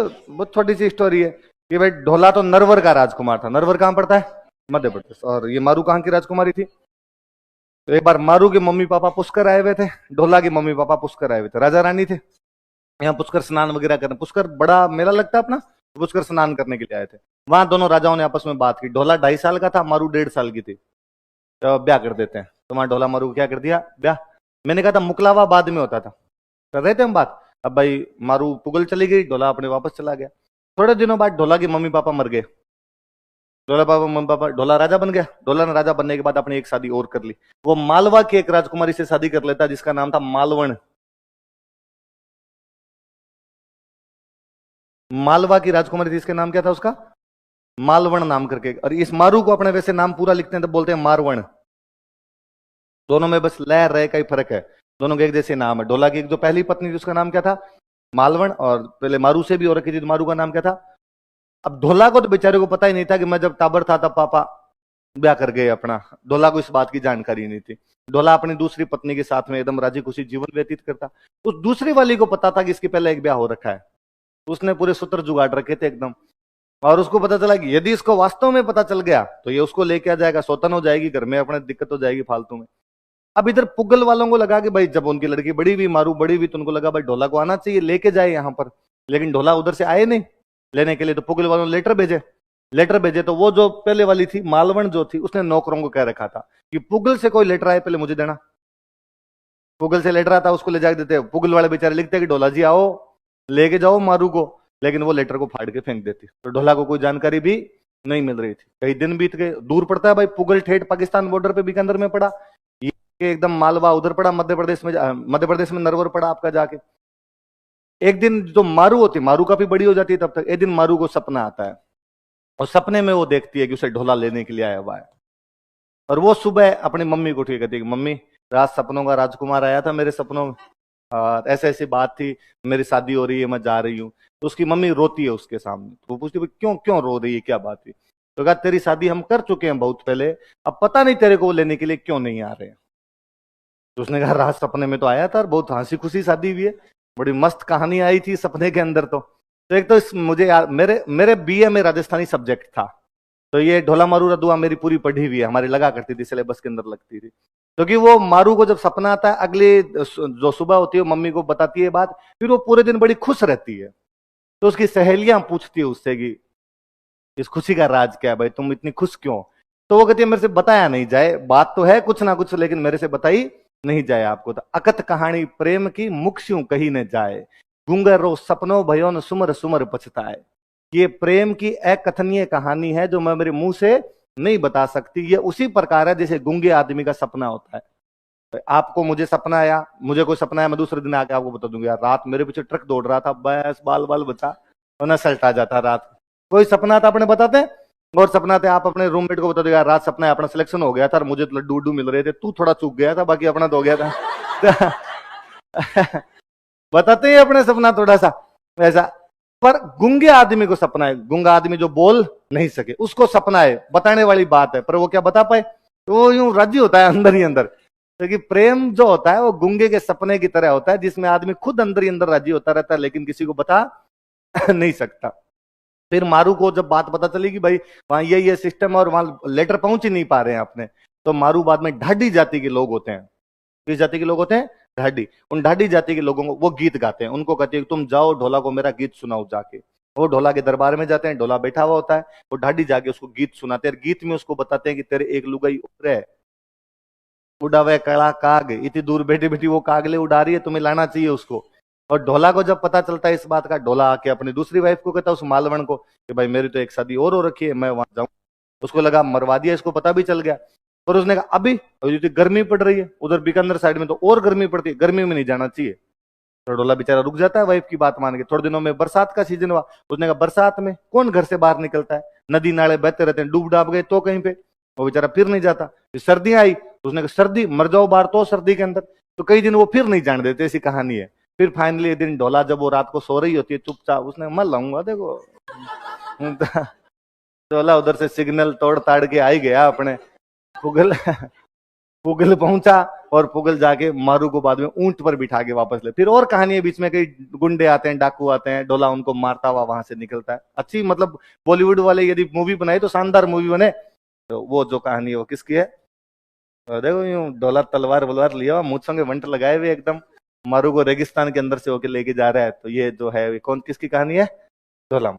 बहुत छोटी सी स्टोरी है कि भाई ढोला तो नरवर का राजकुमार था। नरवर कहां पड़ता है? मध्य प्रदेश। और ये मारू कहां की राजकुमारी थी? तो एक बार मारू के मम्मी पापा पुष्कर आए हुए थे, ढोला के मम्मी पापा पुष्कर आए हुए थे, राजा रानी थे यहाँ पुष्कर स्नान वगैरह करने। पुष्कर बड़ा मेला लगता है अपना, तो पुष्कर स्नान करने के लिए आए थे। वहां दोनों राजाओं ने आपस में बात की। ढोला 2.5 साल का था, मारू 1.5 साल की थी। तो ब्याह कर देते हैं। तो वहां ढोला मारू को क्या कर दिया, ब्याह। मैंने कहा था मुकलावा बाद में होता था, कर रहे थे हम बात। अब भाई मारू पुगल चली गई, ढोला अपने वापस चला गया। थोड़े दिनों बाद ढोला के मम्मी पापा मर गए। ढोला पापा मम्मी पापा, ढोला राजा बन गया। ढोला ने राजा बनने के बाद अपनी एक शादी और कर ली। वो मालवा की एक राजकुमारी से शादी कर लेता जिसका नाम था मालवण। मालवा की राजकुमारी थी, इसका नाम क्या था उसका? मालवण नाम करके। और इस मारू को अपने वैसे नाम पूरा लिखते हैं तो बोलते हैं मारवण। दोनों में बस लय रय का ही फर्क है, दोनों के एक जैसे नाम है। ढोला की एक जो पहली पत्नी थी उसका नाम क्या था? मालवण। और पहले मारू से भी और रखी थी, तो मारू का नाम क्या था? अब ढोला को तो बेचारे को पता ही नहीं था कि मैं जब टाबर था तब पापा ब्याह कर गए अपना। ढोला को इस बात की जानकारी नहीं थी। ढोला अपनी दूसरी पत्नी के साथ में एकदम राजी खुशी जीवन व्यतीत करता। उस दूसरी वाली को पता था कि इसके पहले एक ब्याह हो रखा है, उसने पूरे सूत्र जुगाड़ रखे थे एकदम। और उसको पता चला कि यदि इसको वास्तव में पता चल गया तो ये उसको लेके आ जाएगा, सौतन हो जाएगी, घर में अपने दिक्कत हो जाएगी फालतू में। अब इधर पुगल वालों को लगा कि भाई जब उनकी लड़की बड़ी हुई, मारू बड़ी हुई, तो उनको लगा भाई ढोला को आना चाहिए, लेके जाए यहाँ पर। लेकिन ढोला उधर से आए नहीं लेने के लिए। तो पुगल वालों ने लेटर भेजे तो वो जो पहले वाली थी मालवण जो थी, उसने नौकरों को कह रखा था कि पुगल से कोई लेटर आए पहले मुझे देना। पुगल से लेटर आता उसको ले जाके देते। पुगल वाले बेचारे लिखते कि ढोला जी आओ लेके जाओ मारू को, लेकिन वो लेटर को फाड़ के फेंक देती। तो ढोला को कोई जानकारी भी नहीं मिल रही थी। कई दिन बीत गए, दूर पड़ता है भाई पुगल, ठेठ पाकिस्तान बॉर्डर पे बीकानेर में पड़ा। ये एकदम मालवा उधर पड़ा, मध्य प्रदेश में नरवर पड़ा आपका जाके। एक दिन जो मारू होती, मारू काफी बड़ी हो जाती है तब तक, एक दिन मारू को सपना आता है और सपने में वो देखती है कि उसे ढोला लेने के लिए आया हुआ है। और वो सुबह अपनी मम्मी को उठी कहती है कि मम्मी रात सपनों का राजकुमार आया था मेरे सपनों में, ऐसे ऐसी बात थी, मेरी शादी हो रही है, मैं जा रही हूँ। तो उसकी मम्मी रोती है उसके सामने। तो वो पूछती है क्यों क्यों रो रही है, क्या बात है? तो कहा तेरी शादी हम कर चुके हैं बहुत पहले, अब पता नहीं तेरे को वो लेने के लिए क्यों नहीं आ रहे हैं। तो उसने कहा रात सपने में तो आया था और बहुत हंसी खुशी शादी हुई है, बड़ी मस्त कहानी आई थी सपने के अंदर। तो एक तो मुझे मेरे मेरे बीए में राजस्थानी सब्जेक्ट था, तो ये ढोला मारू रदुआ मेरी पूरी पढ़ी हुई है, हमारी लगा करती थी, सिलेबस के अंदर लगती थी। क्योंकि वो मारू को जब सपना आता है, अगली जो सुबह होती है मम्मी को बताती है बात, फिर वो पूरे दिन बड़ी खुश रहती है। तो उसकी सहेलियां पूछती है उससे कि इस खुशी का राज क्या है भाई, तुम इतनी खुश क्यों? तो वो कहती है मेरे से बताया नहीं जाए, बात तो है कुछ ना कुछ, लेकिन मेरे से बताई नहीं जाए आपको। तो अकथ कहानी प्रेम की मुक्ष्यों कही न जाए, गुंगरो सपनों भयो न सुमर सुमर पछताए। ये प्रेम की अकथनीय कहानी है जो मैं मेरे मुंह से नहीं बता सकती। ये उसी प्रकार है जैसे गूंगे आदमी का सपना होता है। तो आपको मुझे सपना आया, मुझे कोई सपना आया, मैं दूसरे दिन आके आपको बता दूंगा यार रात मेरे पीछे ट्रक दौड़ रहा था, बस बाल बाल बचा और न सल्टा जाता रात। कोई सपना था अपने बताते हैं, और सपना थे आप अपने रूममेट को बता दो यार रात सपना है अपना सिलेक्शन हो गया था और मुझे तो लड्डू उड्डू मिल रहे थे, तू थोड़ा चूक गया था, बाकी अपना तो हो गया था। बताते हैं अपने सपना थोड़ा सा ऐसा। पर गूंगे आदमी को सपना है, गूंगा आदमी जो बोल नहीं सके उसको सपना है, बताने वाली बात है, पर वो क्या बता पाए? तो वो यूं राजी होता है अंदर ही अंदर। क्योंकि प्रेम जो होता है वो गूंगे के सपने की तरह होता है, जिसमें आदमी खुद अंदर ही अंदर राजी होता रहता है, लेकिन किसी को बता नहीं सकता। फिर मारू को जब बात पता चली कि भाई वहां ये सिस्टम और वहां लेटर पहुंच ही नहीं पा रहे हैं अपने, तो मारू बाद में ढाडी जाति के लोग होते हैं। किस जाति के लोग होते हैं? ढाडी। उन ढाडी जाति के लोगों को वो गीत गाते हैं, उनको कहते हैं तुम जाओ ढोला को मेरा गीत सुनाओ जाके। वो ढोला के दरबार में जाते हैं, ढोला बैठा हुआ होता है, वो ढाडी जाके उसको गीत सुनाते हैं। गीत में उसको बताते हैं कि तेरे एक लुगाई उड़ है, उड़ा हुआ कड़ा काग, इतनी दूर बैठी बैठी वो कागले उड़ा रही है, तुम्हें लाना चाहिए उसको। और ढोला को जब पता चलता है इस बात का, ढोला आके अपनी दूसरी वाइफ को कहता है उस मालवण को कि भाई मेरी तो एक शादी और हो रखी है, मैं वहां जाऊं। उसको लगा मरवा दिया, इसको पता भी चल गया। पर उसने कहा अभी गर्मी पड़ रही है, उधर बीकानेर साइड में तो और गर्मी पड़ती है, गर्मी में नहीं जाना चाहिए। तो ढोला बेचारा रुक जाता है वाइफ की बात मान के। थोड़े दिनों में बरसात का सीजन हुआ, उसने कहा बरसात में कौन घर से बाहर निकलता है, नदी नाले बहते रहते हैं, डूब डाब गए तो कहीं पे, वो बेचारा फिर नहीं जाता। फिर सर्दियां आई, उसने कहा सर्दी मर जाओ बाहर तो सर्दी के अंदर, तो कई दिन वो फिर नहीं जाने देते, ऐसी कहानी है। फिर फाइनली एक दिन ढोला जब वो रात को सो रही होती है चुपचाप, उसने मर लाऊंगा देखो। ढोला उधर से सिग्नल तोड़ ताड़ के आ ही गया अपने पुगल पुगल पहुंचा और पुगल जाके मारू को बाद में ऊंट पर बिठा के वापस ले। फिर और कहानी है बीच में, कई गुंडे आते हैं, डाकू आते हैं, ढोला उनको मारता हुआ वहां से निकलता है। अच्छी मतलब बॉलीवुड वाले यदि मूवी बनाए तो शानदार मूवी बने। तो वो जो कहानी है वो किसकी है? तो देखो यूं ढोला तलवार वलवार लिया हुआ, मुझ संगे वंट लगाए हुए एकदम, मारू को रेगिस्तान के अंदर से होके लेके जा रहा है। तो ये जो है कौन किसकी कहानी है? ढोला।